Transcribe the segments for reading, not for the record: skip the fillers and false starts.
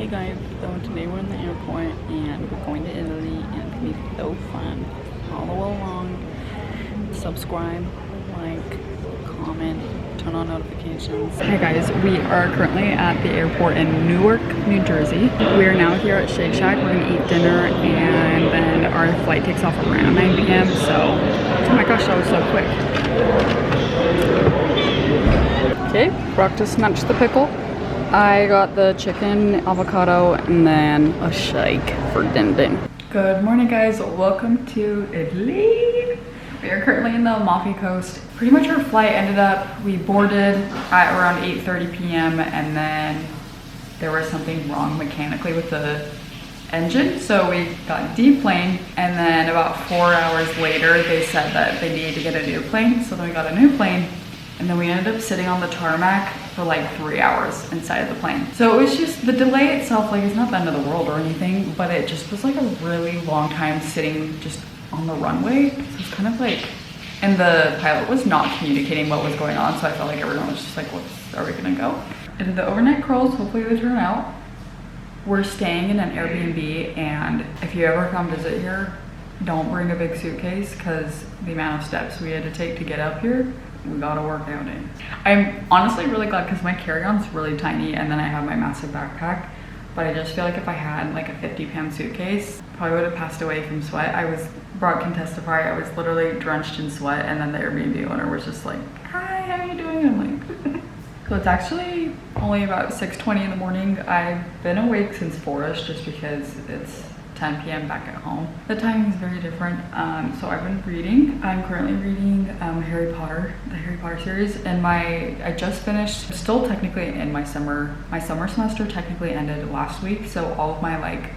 Hey guys, so today we're in the airport and we're going to Italy and it's gonna be so fun. Follow along, subscribe, like, comment, turn on notifications. Hey guys, we are currently at the airport in Newark, New Jersey. We are now here at Shake Shack. We're gonna eat dinner and then our flight takes off around 9 p.m. So, oh my gosh, that was so quick. Okay, Brock just snatched the pickle. I got the chicken, avocado, and then a shake for din din. Good morning guys, welcome to Italy. We are currently in the Amalfi coast. Pretty much our flight ended up, we boarded at around 8:30 p.m. and then there was something wrong mechanically with the engine. So we got deplaned and then about 4 hours later they said that they needed to get a new plane. So then we got a new plane. And then we ended up sitting on the tarmac for like 3 hours inside of the plane. So it was just, the delay itself, like it's not the end of the world or anything, but it just was like a really long time sitting just on the runway. So it's kind of like, and the pilot was not communicating what was going on. So I felt like everyone was just like, what's, are we gonna go? I did the overnight crawls, hopefully they turn out. We're staying in an Airbnb, and if you ever come visit here, don't bring a big suitcase because the amount of steps we had to take to get up here, we gotta work out in. I'm honestly really glad because my carry-on's really tiny and then I have my massive backpack, but I just feel like if I had like a 50-pound suitcase, probably would have passed away from sweat. Brock can testify, I was literally drenched in sweat, and then the Airbnb owner was just like, hi, how are you doing? I'm like, so it's actually only about 6:20 in the morning. I've been awake since 4ish just because it's 10 p.m. back at home. The timing is very different. So I've been reading. I'm currently reading Harry Potter, the Harry Potter series, and I just finished, still technically in my summer semester technically ended last week. So all of my like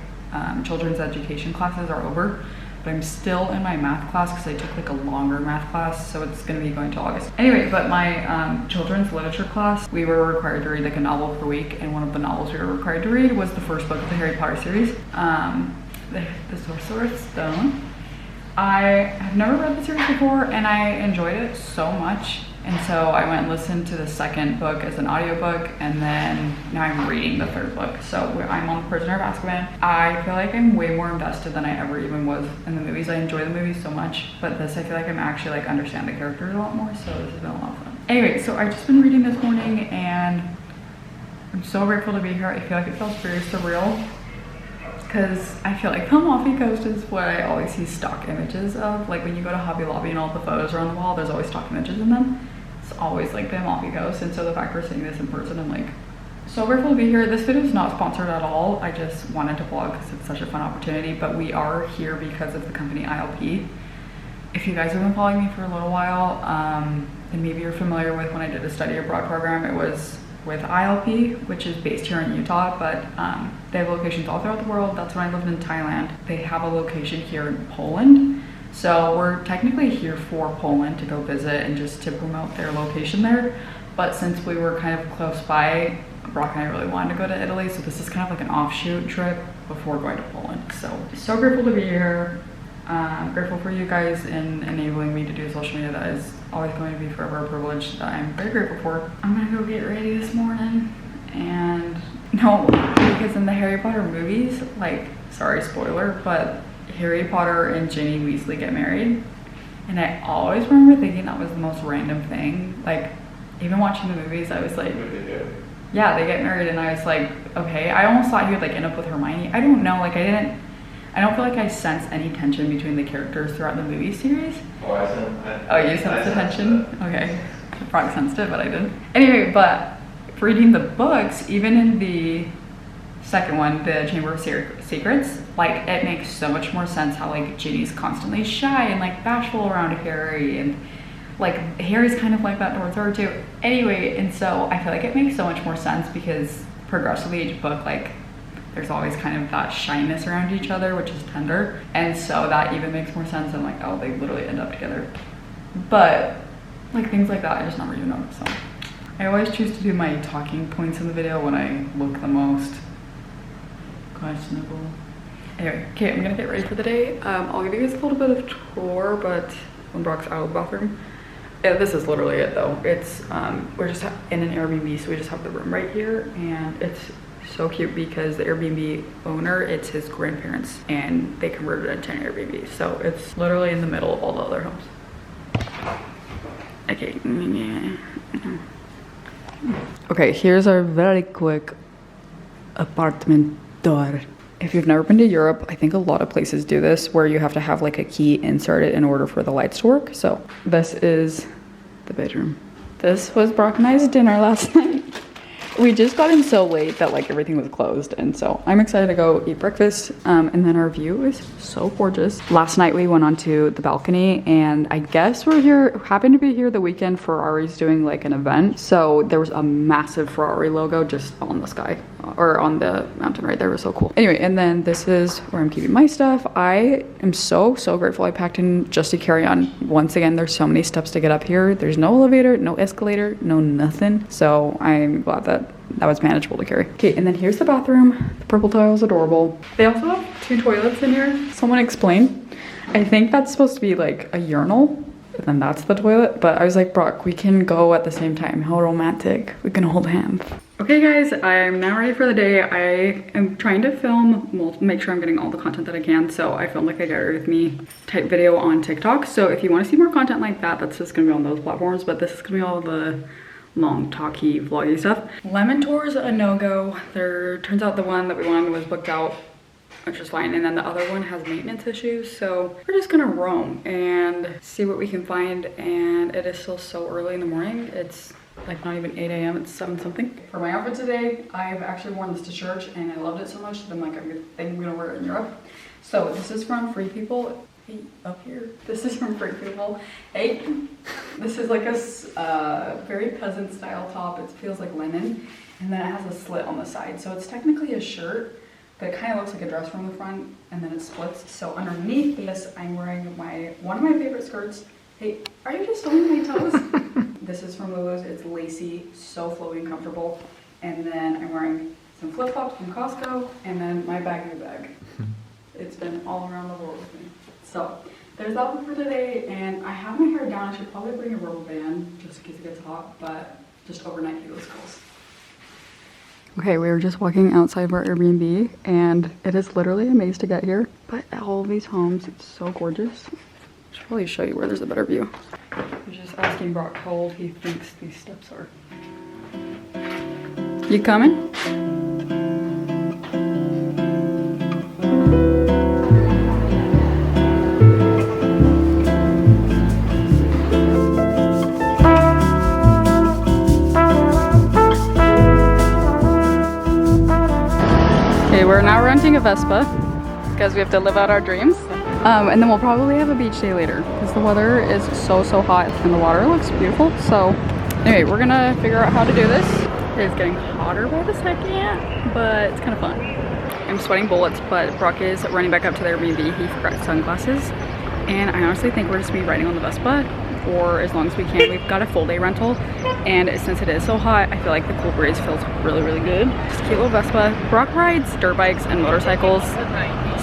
children's education classes are over, but I'm still in my math class because I took like a longer math class. So it's gonna be going to August. Anyway, but my children's literature class, we were required to read like a novel per week. And one of the novels we were required to read was the first book of the Harry Potter series. The Sorcerer's Stone. I have never read the series before and I enjoyed it so much, and so I went and listened to the second book as an audiobook, and then now I'm reading the third book. So I'm on Prisoner of Azkaban. I feel like I'm way more invested than I ever even was in the movies. I enjoy the movies so much, but this I feel like I'm actually like understand the characters a lot more, so this has been a lot of fun. Anyway, so I've just been reading this morning and I'm so grateful to be here. I feel like it feels very surreal, because I feel like the Amalfi Coast is what I always see stock images of. Like when you go to Hobby Lobby and all the photos are on the wall, there's always stock images in them. It's always like the Amalfi Coast, and so the fact we're seeing this in person, I'm like so grateful to be here. This video is not sponsored at all. I just wanted to vlog because it's such a fun opportunity, but we are here because of the company ILP. If you guys have been following me for a little while, and maybe you're familiar with when I did a study abroad program, it was with ILP, which is based here in Utah, but they have locations all throughout the world. That's when I lived in Thailand. They have a location here in Poland. So we're technically here for Poland to go visit and just to promote their location there. But since we were kind of close by, Brock and I really wanted to go to Italy. So this is kind of like an offshoot trip before going to Poland. So grateful to be here. Grateful for you guys in enabling me to do social media. That is always going to be forever a privilege that I'm very grateful for. I'm gonna go get ready this morning, and no, because in the Harry Potter movies, like, sorry spoiler, but Harry Potter and Ginny Weasley get married, and I always remember thinking that was the most random thing. Like, even watching the movies, I was like, yeah, they get married, and I was like, okay. I almost thought he would like end up with Hermione. I don't know, like I don't feel like I sense any tension between the characters throughout the movie series. Oh, you sensed the tension? Okay. I probably sensed it, but I didn't. Anyway, but reading the books, even in the second one, the Chamber of Secrets, like it makes so much more sense how like Ginny's constantly shy and like bashful around Harry, and like Harry's kind of like that towards her too. Anyway, and so I feel like it makes so much more sense because progressively each book, like, there's always kind of that shyness around each other, which is tender. And so that even makes more sense than like, oh, they literally end up together. But like things like that, I just never even noticed. So I always choose to do my talking points in the video when I look the most questionable. Anyway, okay, I'm gonna get ready for the day. I'll give you guys a little bit of tour, but when Brock's out of the bathroom. Yeah, this is literally it though. It's, we're just in an Airbnb, so we just have the room right here, and it's So cute because the Airbnb owner, it's his grandparents and they converted it into an Airbnb. So it's literally in the middle of all the other homes. Okay. Okay, here's our very quick apartment tour. If you've never been to Europe, I think a lot of places do this where you have to have like a key inserted in order for the lights to work. So this is the bedroom. This was Brock and I's dinner last night. We just got in so late that like everything was closed, and so I'm excited to go eat breakfast. And then our view is so gorgeous. Last night we went onto the balcony, and I guess happened to be here the weekend Ferrari's doing like an event. So there was a massive Ferrari logo just on the sky, or on the mountain right there. It was so cool. Anyway, and then this is where I'm keeping my stuff. I am so grateful I packed in just to carry on. Once again, there's so many steps to get up here. There's no elevator, no escalator, no nothing. So I'm glad that was manageable to carry. Okay, and then here's the bathroom. The purple tile is adorable. They also have 2 toilets in here. Someone explain. I think that's supposed to be like a urinal, and then that's the toilet. But I was like, Brock, we can go at the same time. How romantic. We can hold hands. Okay guys, I'm now ready for the day. I am trying to film, make sure I'm getting all the content that I can. So I filmed like a get ready with me type video on TikTok. So if you want to see more content like that, that's just gonna be on those platforms. But this is gonna be all the long talky vloggy stuff. Lemon tour's a no-go. There turns out the one that we wanted was booked out, which is fine, and then the other one has maintenance issues, so we're just gonna roam and see what we can find. And it is still so early in the morning. It's like not even 8 a.m. it's 7 something. For my outfit today, I've actually worn this to church and I loved it so much that I'm like, I think I'm gonna wear it in Europe. So this is from Free People. Hey, up here. This is from Free People. Hey, this is like a very peasant style top. It feels like linen, and then it has a slit on the side. So it's technically a shirt, but it kind of looks like a dress from the front, and then it splits. So underneath this, I'm wearing one of my favorite skirts. Hey, are you just on my toes? This is from Lulu's. It's lacy, so flowy and comfortable. And then I'm wearing some flip-flops from Costco, and then my baggy bag. It's been all around the world with me. So there's that one for today, and I have my hair down. I should probably bring a rubber band just in case it gets hot, but just overnight heat those clothes. Okay, we were just walking outside of our Airbnb, and it is literally a maze to get here. But all of these homes, it's so gorgeous. I should probably show you where there's a better view. I was just asking Brock how old he thinks these steps are. You coming? We're now renting a Vespa because we have to live out our dreams. And then we'll probably have a beach day later because the weather is so hot and the water looks beautiful. So anyway, we're gonna figure out how to do this. It's getting hotter by the second, but it's kind of fun. I'm sweating bullets, but Brock is running back up to the Airbnb. He forgot sunglasses. And I honestly think we're just gonna be riding on the Vespa for as long as we can. We've got a full day rental, and since it is so hot, I feel like the cool breeze feels really good. Just a cute little Vespa. Brock rides dirt bikes and motorcycles,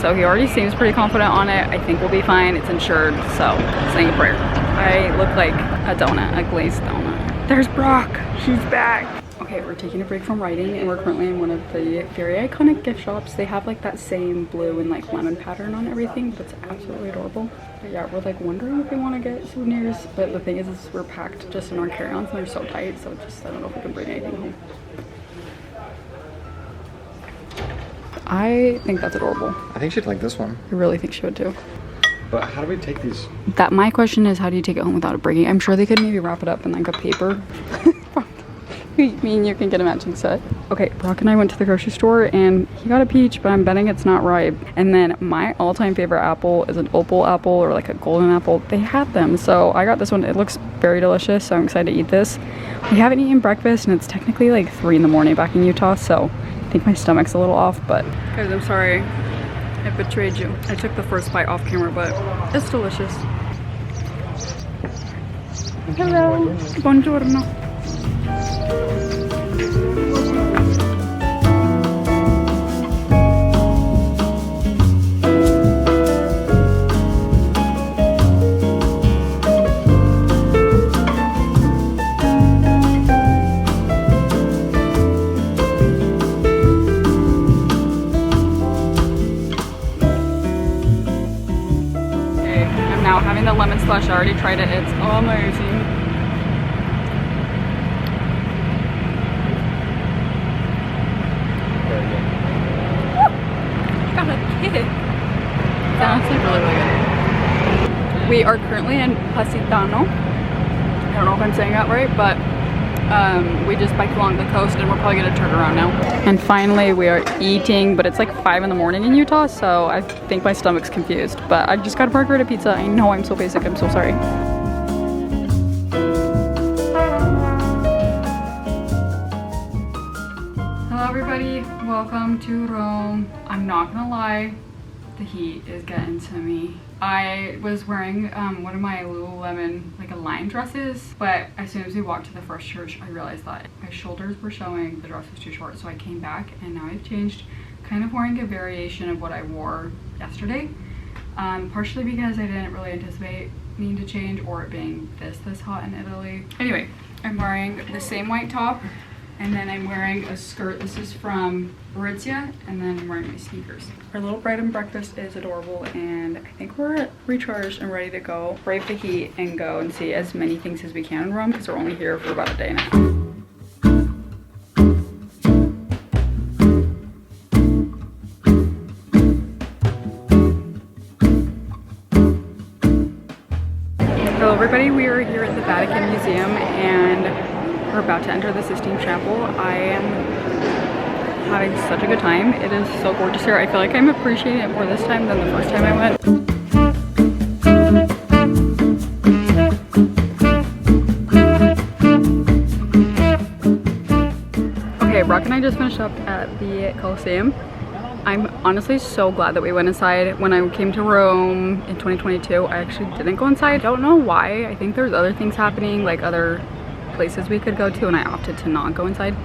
so he already seems pretty confident on it. I think we'll be fine. It's insured, so saying a prayer. I look like a donut, a glazed donut. There's Brock, she's back. Okay, we're taking a break from riding, and we're currently in one of the very iconic gift shops. They have like that same blue and like lemon pattern on everything, but it's absolutely adorable. But yeah, we're like wondering if we want to get souvenirs, but the thing is we're packed just in our carry-ons and they're so tight, so just I don't know if we can bring anything home. I think that's adorable. I think she'd like this one. I really think she would too. But how do we take these? My question is, how do you take it home without it breaking? I'm sure they could maybe wrap it up in like a paper. I mean, you can get a matching set. Okay, Brock and I went to the grocery store and he got a peach, but I'm betting it's not ripe. And then my all-time favorite apple is an opal apple or like a golden apple. They had them, so I got this one. It looks very delicious, so I'm excited to eat this. We haven't eaten breakfast and it's technically like 3 in the morning back in Utah, so I think my stomach's a little off, but guys, I'm sorry. I betrayed you. I took the first bite off camera, but it's delicious. Hello. Buongiorno. having the lemon slush. I already tried it. It's amazing. Got a kid. That's like really, really good. We are currently in Positano. I don't know if I'm saying that right, but we just biked along the coast and we're probably gonna turn around now. And finally we are eating, but it's like 5 in the morning in Utah, so I think my stomach's confused. But I just got a margarita pizza. I know I'm so basic, I'm so sorry. Hello everybody, welcome to Rome. I'm not gonna lie, the heat is getting to me. I was wearing one of my Lululemon like a line dresses, but as soon as we walked to the first church I realized that my shoulders were showing, the dress was too short, so I came back and now I've changed, kind of wearing a variation of what I wore yesterday, partially because I didn't really anticipate needing to change or it being this hot in Italy. Anyway, I'm wearing the same white top and then I'm wearing a skirt. This is from Aritzia, and then I'm wearing my sneakers. Our little bread and breakfast is adorable, and I think we're recharged and ready to go, brave the heat, and go and see as many things as we can in Rome because we're only here for about a day and a half. Hello everybody, we are here at the Vatican Museum and we're about to enter the Sistine Chapel. I am having such a good time. It is so gorgeous here. I feel like I'm appreciating it more this time than the first time I went. Okay, Brock and I just finished up at the Colosseum. I'm honestly so glad that we went inside. When I came to Rome in 2022, I actually didn't go inside. I don't know why. I think there's other things happening, like other places we could go to, and I opted to not go inside.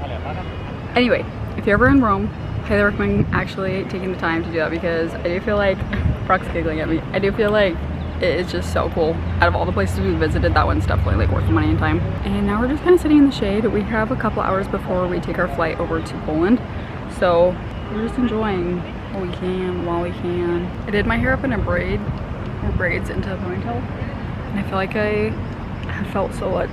Anyway, if you're ever in Rome, highly recommend actually taking the time to do that because I do feel like, Brock's giggling at me, I do feel like it is just so cool. Out of all the places we visited, that one's definitely like worth the money and time. And now we're just kind of sitting in the shade. We have a couple hours before we take our flight over to Poland, so we're just enjoying what we can while we can. I did my hair up in a braid, or braids into a ponytail, and I feel like I have felt so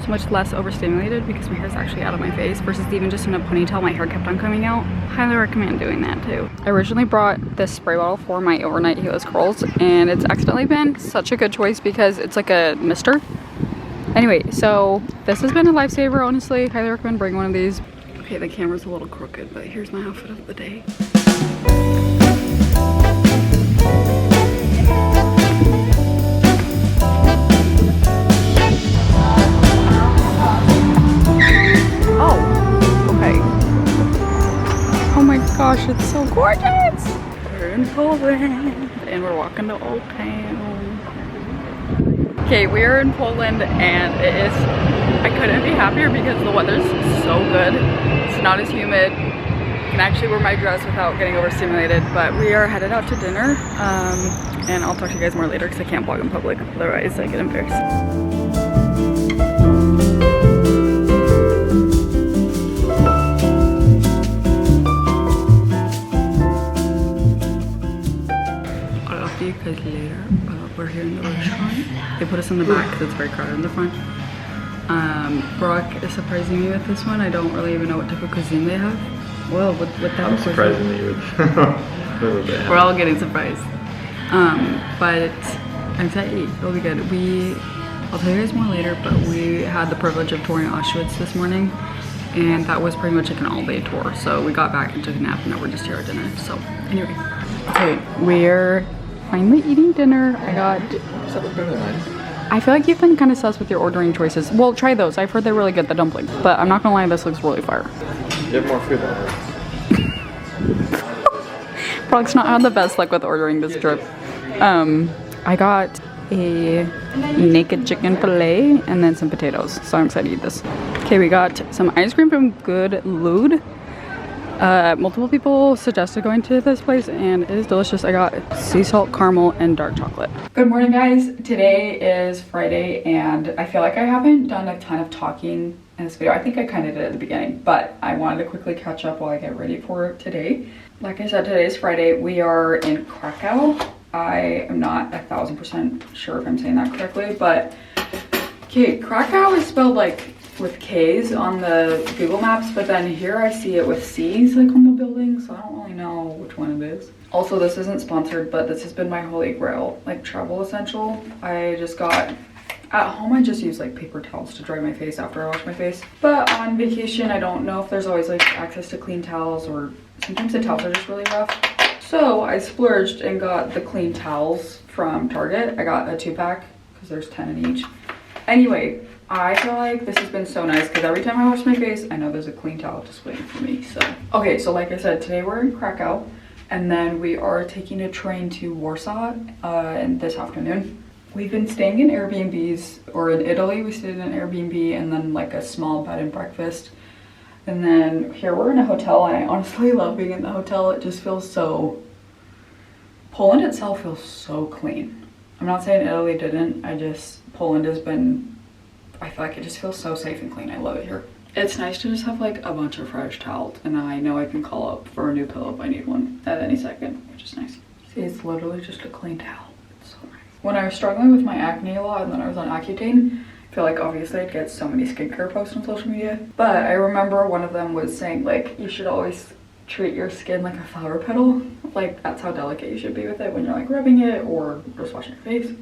much less overstimulated because my hair is actually out of my face versus even just in a ponytail my hair kept on coming out. Highly recommend doing that too. I originally brought this spray bottle for my overnight heelless curls and it's accidentally been such a good choice because it's like a mister. Anyway, so this has been a lifesaver, honestly. Highly recommend bringing one of these. Okay, the camera's a little crooked, but here's my outfit of the day. Gosh, it's so gorgeous! We're in Poland and we're walking to Old Town. Okay, we're in Poland and it is, I couldn't be happier because the weather's so good. It's not as humid. I can actually wear my dress without getting overstimulated, but we are headed out to dinner. And I'll talk to you guys more later because I can't vlog in public, otherwise I get embarrassed. Because later we're here in the restaurant. They put us in the back because it's very crowded in the front. Brock is surprising me with this one. I don't really even know what type of cuisine they have. Well, with that I'm surprising you with what they have. We're all getting surprised. But I'm excited to eat. It'll be good. I'll tell you guys more later, but we had the privilege of touring Auschwitz this morning, and that was pretty much like an all-day tour. So we got back and took a nap, and now we're just here at dinner. So anyway, okay, we're finally eating dinner. I feel like you've been kind of sus with your ordering choices. Well, try those. I've heard they're really good, the dumplings. But I'm not gonna lie, this looks really fire. You have more food than us. Brock's not had the best luck with ordering this trip. I got a naked chicken fillet and then some potatoes. So I'm excited to eat this. Okay, we got some ice cream from Good Lud. Multiple people suggested going to this place and it is delicious. I got sea salt, caramel, and dark chocolate. Good morning, guys. Today is Friday and I feel like I haven't done a ton of talking in this video. I think I kind of did at the beginning, but I wanted to quickly catch up while I get ready for today. Like I said, today is Friday. We are in Krakow I am not 1000% sure if I'm saying that correctly, but okay, Krakow is spelled like with K's on the Google Maps, but then here I see it with C's like on the building, so I don't really know which one it is. Also, this isn't sponsored, but this has been my holy grail, like travel essential. I just got, at home I just use like paper towels to dry my face after I wash my face. But on vacation, I don't know if there's always like access to clean towels, or sometimes the towels are just really rough. So I splurged and got the clean towels from Target. I got a 2-pack because there's 10 in each. Anyway, I feel like this has been so nice because every time I wash my face, I know there's a clean towel just waiting for me. So, okay, so like I said, today we're in Krakow, and then we are taking a train to Warsaw this afternoon. We've been staying in Airbnbs, or in Italy, we stayed in an Airbnb and then like a small bed and breakfast. And then here we're in a hotel, and I honestly love being in the hotel. It just feels so, Poland itself feels so clean. I'm not saying Italy didn't, Poland has been, I feel like it just feels so safe and clean. I love it here. It's nice to just have like a bunch of fresh towels, and I know I can call up for a new pillow if I need one at any second, which is nice. See, it's literally just a clean towel. It's so nice. When I was struggling with my acne a lot and then I was on Accutane, I feel like obviously I'd get so many skincare posts on social media, but I remember one of them was saying like you should always treat your skin like a flower petal. Like that's how delicate you should be with it when you're like rubbing it or just washing your face.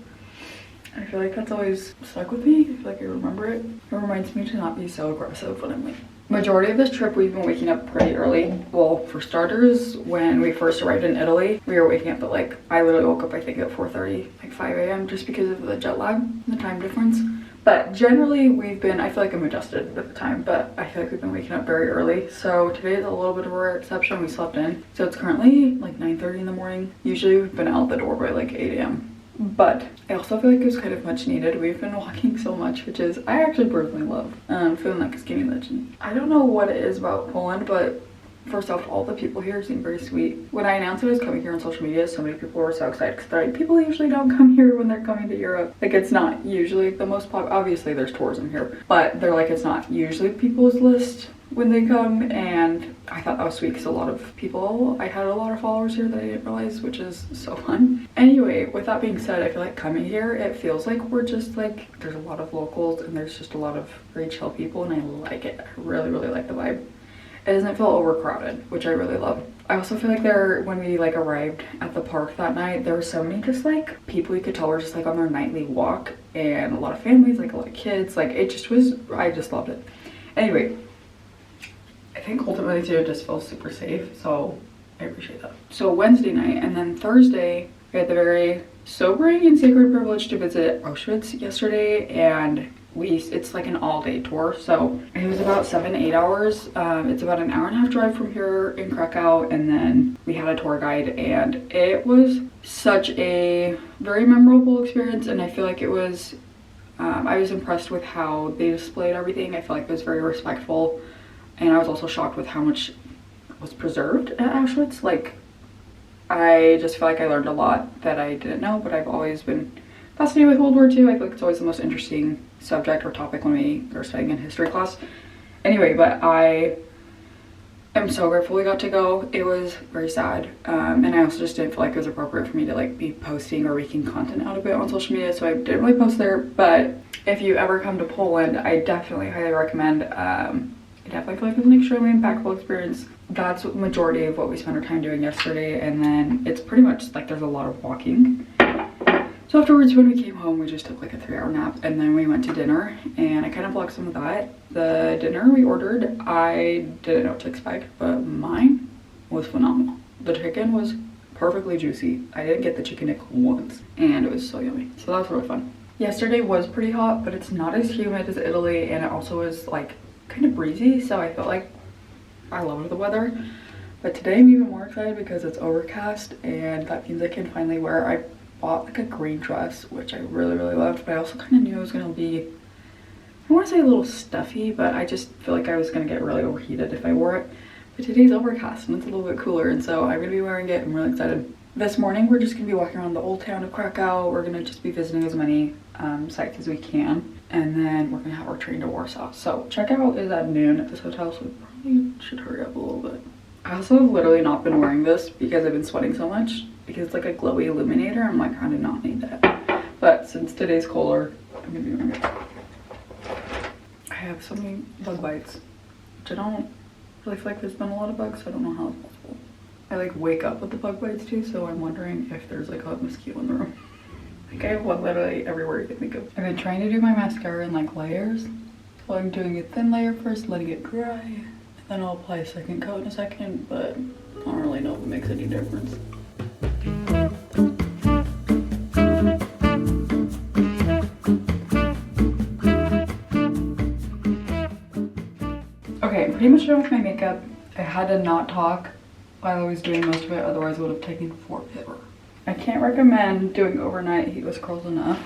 I feel like that's always stuck with me. I feel like I remember it. It reminds me to not be so aggressive when I'm like. Majority of this trip we've been waking up pretty early. Well, for starters, when we first arrived in Italy, we were waking up at like, I literally woke up I think at 4:30, like 5 a.m. just because of the jet lag and the time difference. But generally we've been, I feel like I'm adjusted with the time, but I feel like we've been waking up very early. So today is a little bit of a rare exception. We slept in. So it's currently like 9:30 in the morning. Usually we've been out the door by like 8 a.m. But I also feel like it was kind of much needed. We've been walking so much, which is, I actually personally love. Feeling like a skinny legend. I don't know what it is about Poland, but first off, all the people here seem very sweet. When I announced I was coming here on social media, so many people were so excited because they're like, people usually don't come here when they're coming to Europe. Like it's not usually the most popular, obviously there's tourism here, but they're like, it's not usually people's list when they come, and I thought that was sweet because a lot of people, I had a lot of followers here that I didn't realize, which is so fun. Anyway, with that being said, I feel like coming here, it feels like we're just like, there's a lot of locals and there's just a lot of very chill people, and I like it. I really, really like the vibe. It doesn't feel overcrowded, which I really love. I also feel like when we like arrived at the park that night, there were so many just like people you could tell were just like on their nightly walk, and a lot of families, like a lot of kids, like it just was, I just loved it. Anyway, I think ultimately too, it just feels super safe, so I appreciate that. So Wednesday night, and then Thursday, we had the very sobering and sacred privilege to visit Auschwitz yesterday, and it's like an all-day tour, so it was about 7-8 hours. It's about an hour and a half drive from here in Krakow, and then we had a tour guide, and it was such a very memorable experience, and I feel like it was, I was impressed with how they displayed everything. I feel like it was very respectful, and I was also shocked with how much was preserved at Auschwitz. Like, I just feel like I learned a lot that I didn't know, but I've always been fascinated with World War II. I feel like it's always the most interesting subject or topic when we are studying in history class. Anyway, but I am so grateful we got to go. It was very sad, and I also just didn't feel like it was appropriate for me to like be posting or making content out of it on social media, so I didn't really post there. But if you ever come to Poland, I definitely highly recommend. I definitely feel like it was an extremely impactful experience. That's the majority of what we spent our time doing yesterday, and then it's pretty much like there's a lot of walking. So afterwards, when we came home, we just took like a 3-hour nap, and then we went to dinner, and I kind of vlogged some of that. The dinner we ordered, I didn't know what to expect, but mine was phenomenal. The chicken was perfectly juicy. I didn't get the chicken nick once, and it was so yummy. So that was really fun. Yesterday was pretty hot, but it's not as humid as Italy, and it also was like kind of breezy, so I felt like I loved the weather. But today I'm even more excited because it's overcast, and that means I can finally wear, I bought like a green dress, which I really, really loved, but I also kind of knew it was going to be, I want to say a little stuffy, but I just feel like I was going to get really overheated if I wore it. But today's overcast and it's a little bit cooler, and so I'm going to be wearing it. I'm really excited. This morning we're just going to be walking around the old town of Krakow. We're going to just be visiting as many sites as we can, and then we're going to have our train to Warsaw. So checkout is at noon at this hotel, so we probably should hurry up a little bit. I also have literally not been wearing this because I've been sweating so much, because it's like a glowy illuminator. I'm like, I do not need that. But since today's colder, I'm gonna be wearing it. I have so many bug bites, which I don't really feel like there's been a lot of bugs, so I don't know how it's possible. I like wake up with the bug bites too, so I'm wondering if there's like a mosquito in the room. Like I have one literally everywhere you can think of. I've been trying to do my mascara in like layers. So I'm doing a thin layer first, letting it dry, and then I'll apply a second coat in a second, but I don't really know if it makes any difference. Okay, I'm pretty much done with my makeup. I had to not talk while I was doing most of it, otherwise it would have taken forever. I can't recommend doing overnight heatless curls enough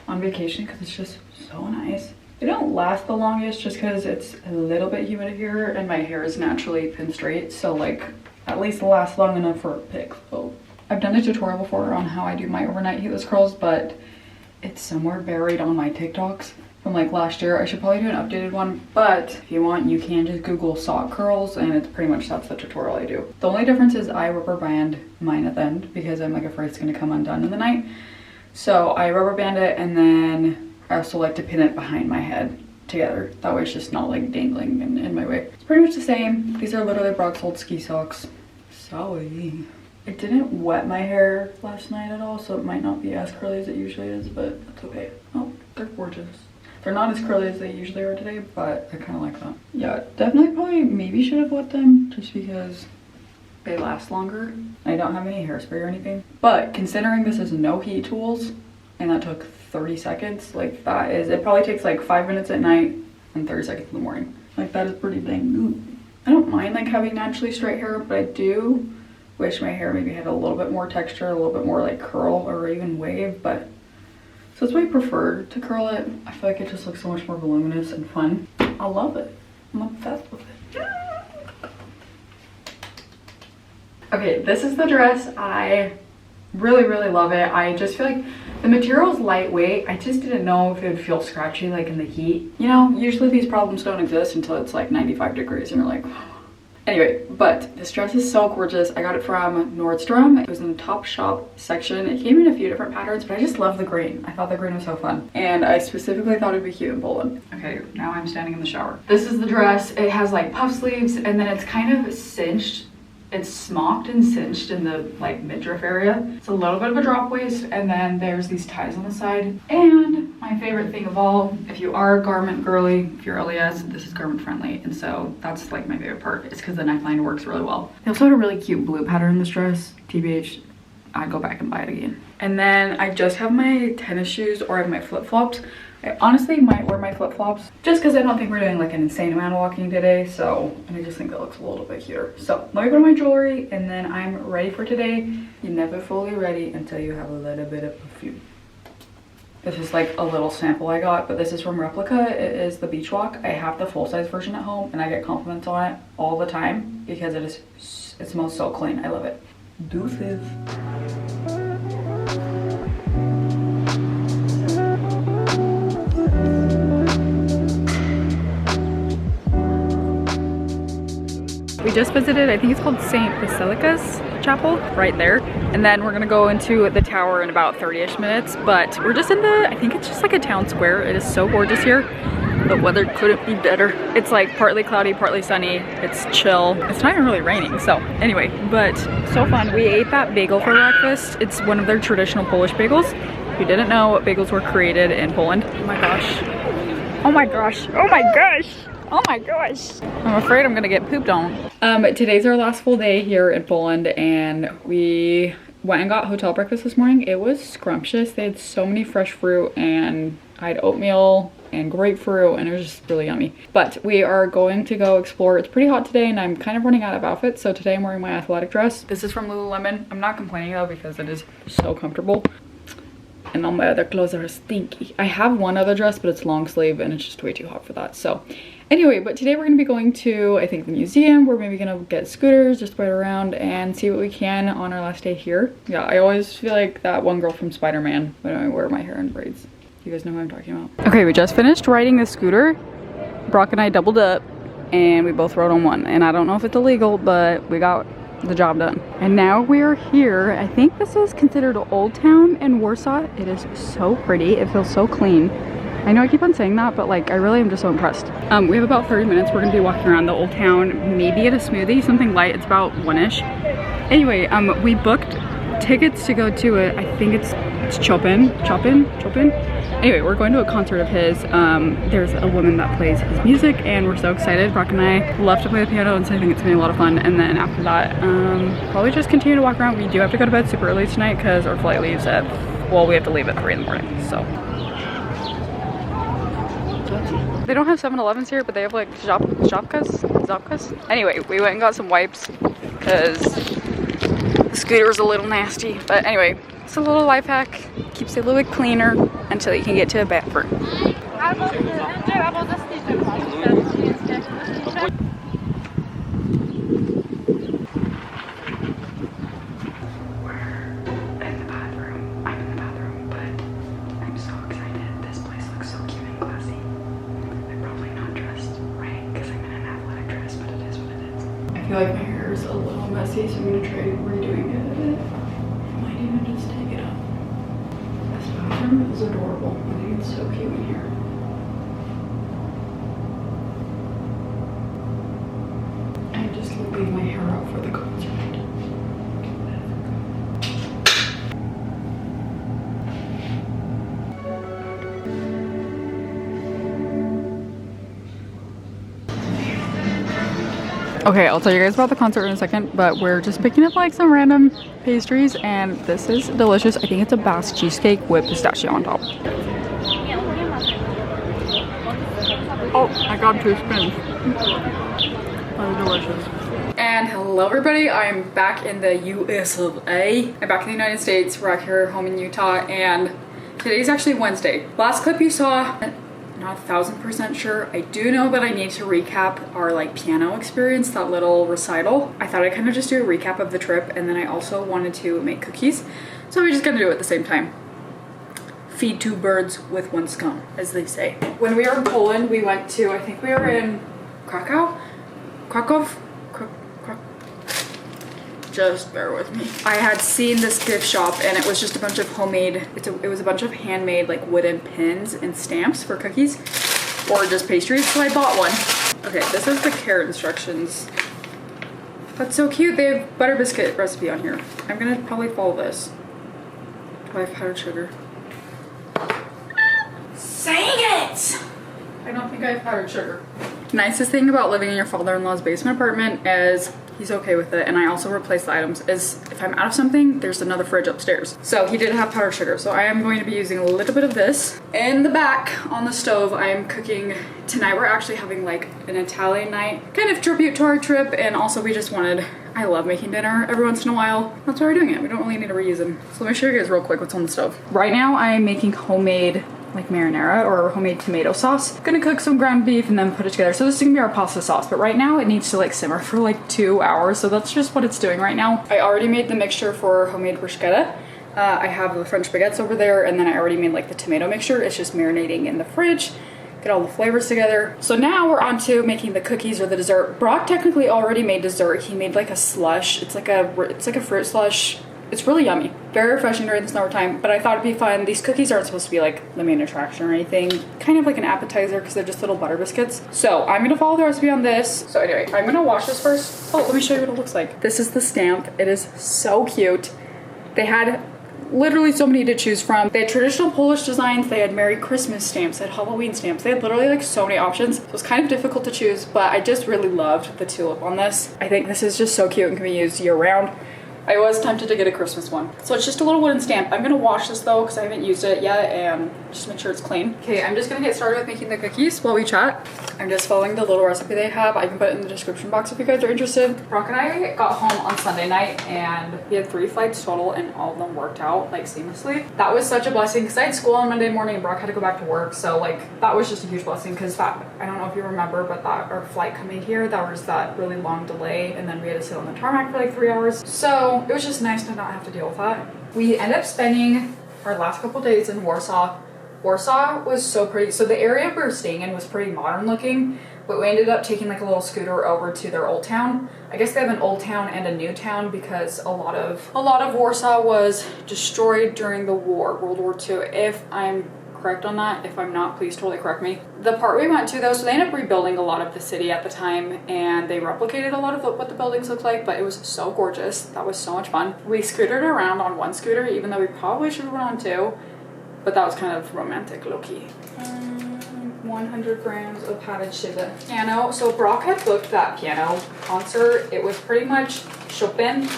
on vacation because it's just so nice. They don't last the longest just because it's a little bit humid here and my hair is naturally pin straight, so like at least last long enough for a pic. So I've done a tutorial before on how I do my overnight heatless curls, but it's somewhere buried on my TikToks from like last year. I should probably do an updated one, but if you want, you can just Google sock curls and it's pretty much that's the tutorial I do. The only difference is I rubber band mine at the end because I'm like afraid it's gonna come undone in the night. So I rubber band it, and then I also like to pin it behind my head together. That way it's just not like dangling in my way. It's pretty much the same. These are literally Brock's old ski socks. Sorry. It didn't wet my hair last night at all, so it might not be as curly as it usually is, but that's okay. Oh, they're gorgeous. They're not as curly as they usually are today, but I kind of like that. Yeah, definitely probably maybe should have wet them just because they last longer. I don't have any hairspray or anything. But considering this is no heat tools and that took 30 seconds, like that is, it probably takes like 5 minutes at night and 30 seconds in the morning. Like that is pretty dang good. I don't mind like having naturally straight hair, but I do wish my hair maybe had a little bit more texture, a little bit more like curl or even wave, but so that's why I prefer to curl it. I feel like it just looks so much more voluminous and fun. I love it. I'm obsessed with it. Okay, this is the dress. I really, really love it. I just feel like the material is lightweight. I just didn't know if it would feel scratchy like in the heat. You know, usually these problems don't exist until it's like 95 degrees and you're like, anyway, but this dress is so gorgeous. I got it from Nordstrom. It was in the top shop section. It came in a few different patterns, but I just love the green. I thought the green was so fun. And I specifically thought it'd be cute in Poland. Okay, now I'm standing in the shower. This is the dress. It has like puff sleeves and then it's kind of cinched. It's smocked and cinched in the like midriff area. It's a little bit of a drop waist, and then there's these ties on the side. And my favorite thing of all, if you are garment girly, if you're LES, this is garment friendly, and so that's like my favorite part. It's because the neckline works really well. They also had a really cute blue pattern in this dress. TBH, I'd go back and buy it again. And then I just have my tennis shoes, or I have my flip-flops. I honestly might wear my flip-flops just because I don't think we're doing like an insane amount of walking today, so, and I just think that looks a little bit cuter. So let me put on my jewelry and then I'm ready for today. You're never fully ready until you have a little bit of perfume. This is like a little sample I got, but this is from Replica. It is the Beach Walk. I have the full-size version at home and I get compliments on it all the time because it smells so clean. I love it. Deuces. We just visited, I think it's called St. Basilica's Chapel, right there. And then we're gonna go into the tower in about 30-ish minutes. But we're just in the, I think it's just like a town square. It is so gorgeous here. The weather couldn't be better. It's like partly cloudy, partly sunny. It's chill. It's not even really raining. So anyway, but so fun. We ate that bagel for breakfast. It's one of their traditional Polish bagels. If you didn't know, bagels were created in Poland. Oh my gosh. Oh my gosh. Oh my gosh. Oh my gosh. I'm afraid I'm gonna get pooped on. Today's our last full day here in Poland and we went and got hotel breakfast this morning. It was scrumptious. They had so many fresh fruit and I had oatmeal and grapefruit and it was just really yummy. But we are going to go explore. It's pretty hot today and I'm kind of running out of outfits. So today I'm wearing my athletic dress. This is from Lululemon. I'm not complaining though because it is so comfortable. And all my other clothes are stinky. I have one other dress, but it's long sleeve and it's just way too hot for that. So anyway, but today we're gonna be going to, I think, the museum. We're maybe gonna get scooters, just ride around and see what we can on our last day here. Yeah, I always feel like that one girl from Spider-Man when I wear my hair in braids. You guys know who I'm talking about. Okay, we just finished riding the scooter. Brock and I doubled up and we both rode on one. And I don't know if it's illegal, but we got the job done. And now we're here. I think this is considered Old Town in Warsaw. It is so pretty. It feels so clean. I know I keep on saying that, but like I really am just so impressed. We have about 30 minutes. We're gonna be walking around the Old Town, maybe get a smoothie, something light. It's about 1-ish. Anyway, we booked tickets to go to it. I think it's Chopin. Anyway, we're going to a concert of his. There's a woman that plays his music and we're so excited. Brock and I love to play the piano, and so I think it's gonna be a lot of fun. And then after that, probably just continue to walk around. We do have to go to bed super early tonight because our flight leaves at, well, we have to leave at 3 in the morning, so. They don't have 7-Elevens here, but they have like Zapkas. Anyway, we went and got some wipes because the scooter is a little nasty. But anyway, it's a little life hack. Keeps it a little bit cleaner until you can get to a bathroom. I feel like my hair is a little messy, so I'm gonna try redoing it. I might even just take it up. This bathroom is adorable. I think it's so cute in here. I just leave my hair out for the concert. Okay, I'll tell you guys about the concert in a second, but we're just picking up like some random pastries, and this is delicious. I think it's a Basque cheesecake with pistachio on top. Oh, I got 2 spins. That was delicious. And hello everybody, I'm back in the US of A. I'm back in the United States. We're back here home in Utah, and today's actually Wednesday. Last clip you saw, not 1000% sure. I do know that I need to recap our like piano experience, that little recital. I thought I'd kind of just do a recap of the trip, and then I also wanted to make cookies. So we're just gonna do it at the same time. Feed 2 birds with 1 stone, as they say. When we were in Poland, we went to, I think we were in Krakow? Just bear with me. I had seen this gift shop, and it was just a bunch of homemade, it was a bunch of handmade like wooden pins and stamps for cookies or just pastries, so I bought one. Okay, this is the care instructions. That's so cute. They have butter biscuit recipe on here. I'm gonna probably follow this. Do I have powdered sugar? Sang it! I don't think I have powdered sugar. Nicest thing about living in your father-in-law's basement apartment is he's okay with it, and I also replace the items, is if I'm out of something, there's another fridge upstairs. So he did have powdered sugar, so I am going to be using a little bit of this. In the back on the stove, I am cooking. Tonight we're actually having like an Italian night, kind of tribute to our trip, and also we just wanted, I love making dinner every once in a while. That's why we're doing it. We don't really need to reuse them. So let me show you guys real quick what's on the stove. Right now I'm making homemade like marinara or homemade tomato sauce. Gonna cook some ground beef and then put it together. So this is gonna be our pasta sauce, but right now it needs to like simmer for like 2 hours. So that's just what it's doing right now. I already made the mixture for homemade bruschetta. I have the French baguettes over there, and then I already made like the tomato mixture. It's just marinating in the fridge. Get all the flavors together. So now we're on to making the cookies or the dessert. Brock technically already made dessert. He made like a slush. It's like a fruit slush. It's really yummy. Very refreshing during the summertime, but I thought it'd be fun. These cookies aren't supposed to be like the main attraction or anything. Kind of like an appetizer because they're just little butter biscuits. So I'm gonna follow the recipe on this. So anyway, I'm gonna wash this first. Oh, let me show you what it looks like. This is the stamp. It is so cute. They had literally so many to choose from. They had traditional Polish designs. They had Merry Christmas stamps. They had Halloween stamps. They had literally like so many options. It was kind of difficult to choose, but I just really loved the tulip on this. I think this is just so cute and can be used year round. I was tempted to get a Christmas one. So it's just a little wooden stamp. I'm gonna wash this though because I haven't used it yet, and just make sure it's clean. Okay, I'm just gonna get started with making the cookies while we chat. I'm just following the little recipe they have. I can put it in the description box if you guys are interested. Brock and I got home on Sunday night, and we had 3 flights total, and all of them worked out like seamlessly. That was such a blessing because I had school on Monday morning and Brock had to go back to work. So like that was just a huge blessing because I don't know if you remember, but that our flight coming here, there was that really long delay, and then we had to sit on the tarmac for like 3 hours. So it was just nice to not have to deal with that. We ended up spending our last couple days in Warsaw. Warsaw was so pretty. So the area we were staying in was pretty modern looking, but we ended up taking like a little scooter over to their old town. I guess they have an old town and a new town because a lot of Warsaw was destroyed during the war, World War II, if I'm correct on that. If I'm not, please totally correct me. The part we went to though, so they ended up rebuilding a lot of the city at the time, and they replicated a lot of what the buildings looked like, but it was so gorgeous. That was so much fun. We scootered around on one scooter, even though we probably should have been on two, but that was kind of romantic, low-key. 100 grams of padded sugar. Piano. So Brock had booked that piano concert. It was pretty much Chopin.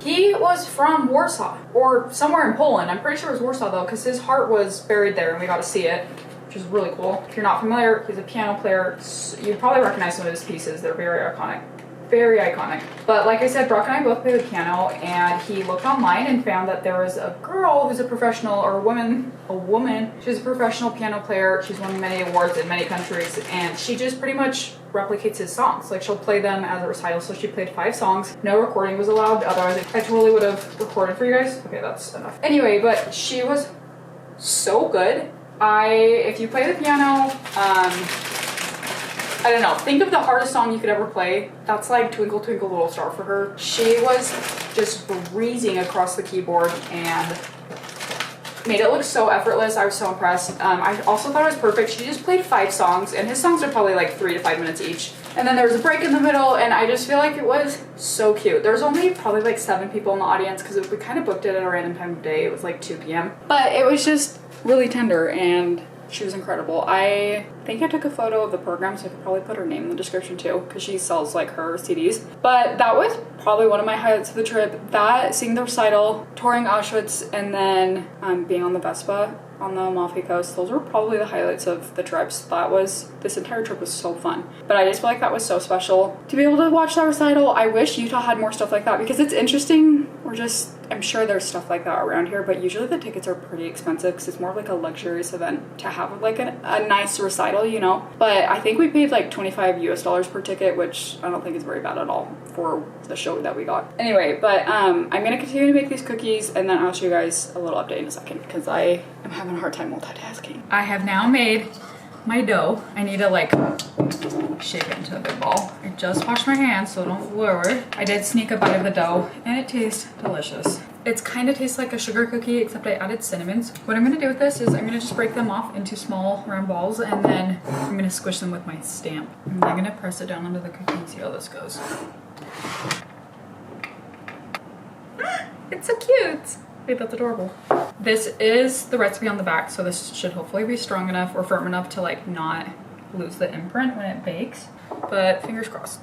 He was from Warsaw or somewhere in Poland. I'm pretty sure it was Warsaw though, because his heart was buried there and we got to see it, which is really cool. If you're not familiar, he's a piano player. You probably recognize some of his pieces. They're very iconic. Very iconic. But like I said, Brock and I both play the piano, and he looked online and found that there was a girl who's a professional, or a woman, she's a professional piano player. She's won many awards in many countries, and she just pretty much replicates his songs. Like, she'll play them as a recital. So she played 5 songs. No recording was allowed, otherwise I totally would have recorded for you guys. Okay, that's enough. Anyway, but she was so good. If you play the piano, I don't know, think of the hardest song you could ever play. That's like Twinkle Twinkle Little Star for her. She was just breezing across the keyboard and made it look so effortless. I was so impressed. I also thought it was perfect. She just played 5 songs, and his songs are probably like 3 to 5 minutes each. And then there was a break in the middle, and I just feel like it was so cute. There was only probably like 7 people in the audience because we kind of booked it at a random time of day. It was like 2 p.m. But it was just really tender, and she was incredible. I think I took a photo of the program, so I could probably put her name in the description too, because she sells like her CDs. But that was probably one of my highlights of the trip. That, seeing the recital, touring Auschwitz, and then being on the Vespa on the Amalfi coast, those were probably the highlights of the trips. This entire trip was so fun. But I just feel like that was so special to be able to watch that recital. I wish Utah had more stuff like that, because it's interesting. I'm sure there's stuff like that around here, but usually the tickets are pretty expensive because it's more like a luxurious event to have like a nice recital, you know? But I think we paid like $25 US per ticket, which I don't think is very bad at all for the show that we got. Anyway, but I'm gonna continue to make these cookies, and then I'll show you guys a little update in a second because I am having a hard time multitasking. I have now made my dough. I need to like shape it into a big ball. I just washed my hands, so don't worry. I did sneak a bite of the dough, and it tastes delicious. It's kind of tastes like a sugar cookie, except I added cinnamons. What I'm gonna do with this is I'm gonna just break them off into small round balls, and then I'm gonna squish them with my stamp. And I'm gonna press it down onto the cookie and see how this goes. It's so cute. Wait, that's adorable. This is the recipe on the back, so this should hopefully be strong enough or firm enough to like not lose the imprint when it bakes, but fingers crossed.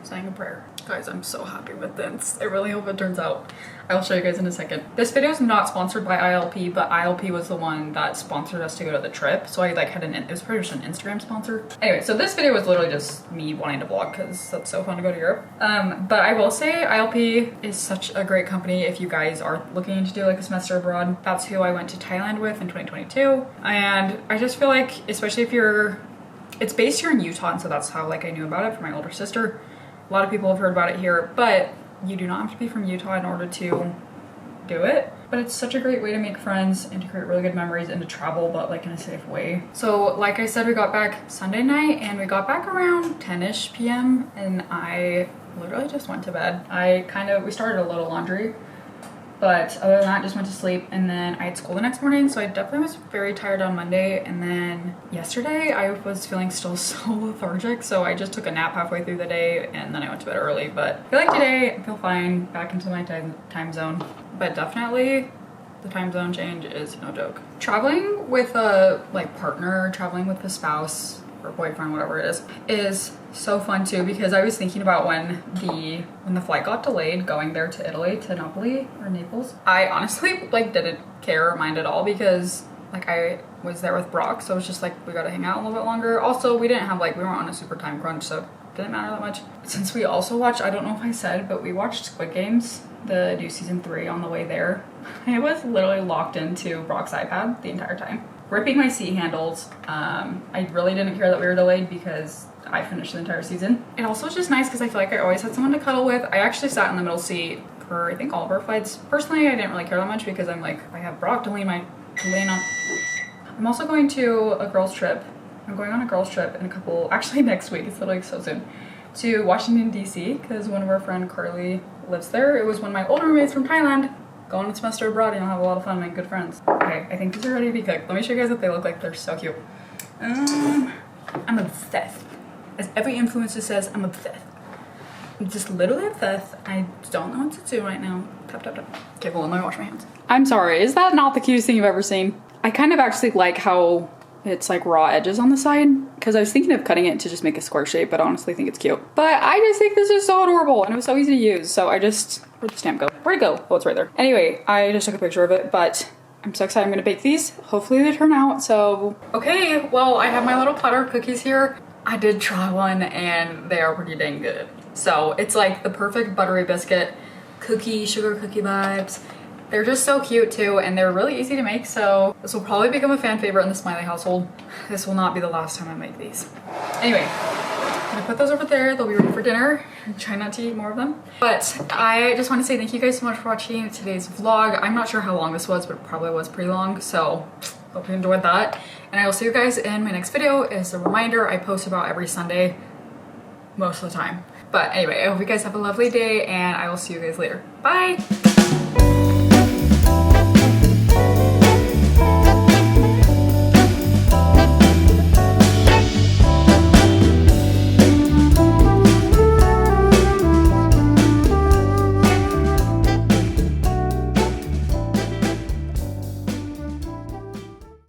Saying a prayer. Guys, I'm so happy with this. I really hope it turns out. I will show you guys in a second. This video is not sponsored by ILP, but ILP was the one that sponsored us to go to the trip. So I like had it was pretty much an Instagram sponsor. Anyway, so this video was literally just me wanting to vlog because that's so fun to go to Europe. But I will say ILP is such a great company if you guys are looking to do like a semester abroad. That's who I went to Thailand with in 2022. And I just feel like, especially if it's based here in Utah, and so that's how like I knew about it from my older sister. A lot of people have heard about it here, but you do not have to be from Utah in order to do it. But it's such a great way to make friends and to create really good memories and to travel, but like in a safe way. So like I said, we got back Sunday night, and we got back around 10-ish p.m. and I literally just went to bed. We started a little laundry, but other than that, just went to sleep. And then I had school the next morning, so I definitely was very tired on Monday. And then yesterday I was feeling still so lethargic, so I just took a nap halfway through the day, and then I went to bed early. But I feel like today I feel fine, back into my time zone. But definitely the time zone change is no joke. Traveling with a partner, traveling with a spouse or boyfriend, whatever it is so fun too, because I was thinking about when the flight got delayed going there to Italy, to Napoli or Naples. I honestly didn't care or mind at all, because I was there with Brock, so it was just we gotta hang out a little bit longer. Also, we didn't have we weren't on a super time crunch, so it didn't matter that much. Since we also watched, I don't know if I said, but we watched Squid Games, the new season 3 on the way there. I was literally locked into Brock's iPad the entire time, ripping my seat handles. I really didn't care that we were delayed because I finished the entire season. It also was just nice because I feel like I always had someone to cuddle with. I actually sat in the middle seat for I think all of our flights. Personally, I didn't really care that much because I'm I have Brock to lean on. I'm also going to a girls trip I'm going on a girls trip in a couple, actually next week, it's literally so soon, to Washington DC because one of our friend Carly lives there. It was one of my old roommates from Thailand. Go on a semester abroad, have a lot of fun, make good friends. Okay, I think these are ready to be cooked. Let me show you guys what they look like. They're so cute. I'm obsessed. As every influencer says, I'm obsessed. I'm just literally obsessed. I don't know what to do right now. Tap, tap, tap. Okay, well, let me wash my hands. I'm sorry, is that not the cutest thing you've ever seen? I kind of actually like how it's like raw edges on the side because I was thinking of cutting it to just make a square shape, but I honestly think it's cute. But I just think this is so adorable and it was so easy to use. So where'd the stamp go? Where'd it go? Oh, it's right there. Anyway, I just took a picture of it, but I'm so excited. I'm gonna bake these. Hopefully they turn out, so. Okay, well, I have my little platter of cookies here. I did try one and they are pretty dang good. So it's like the perfect buttery biscuit, sugar cookie vibes. They're just so cute too, and they're really easy to make, so this will probably become a fan favorite in the Smiley household. This will not be the last time I make these. Anyway, I'm gonna put those over there. They'll be ready for dinner. Try not to eat more of them. But I just want to say thank you guys so much for watching today's vlog. I'm not sure how long this was, but it probably was pretty long, so hope you enjoyed that. And I will see you guys in my next video. As a reminder, I post about every Sunday, most of the time. But anyway, I hope you guys have a lovely day, and I will see you guys later. Bye!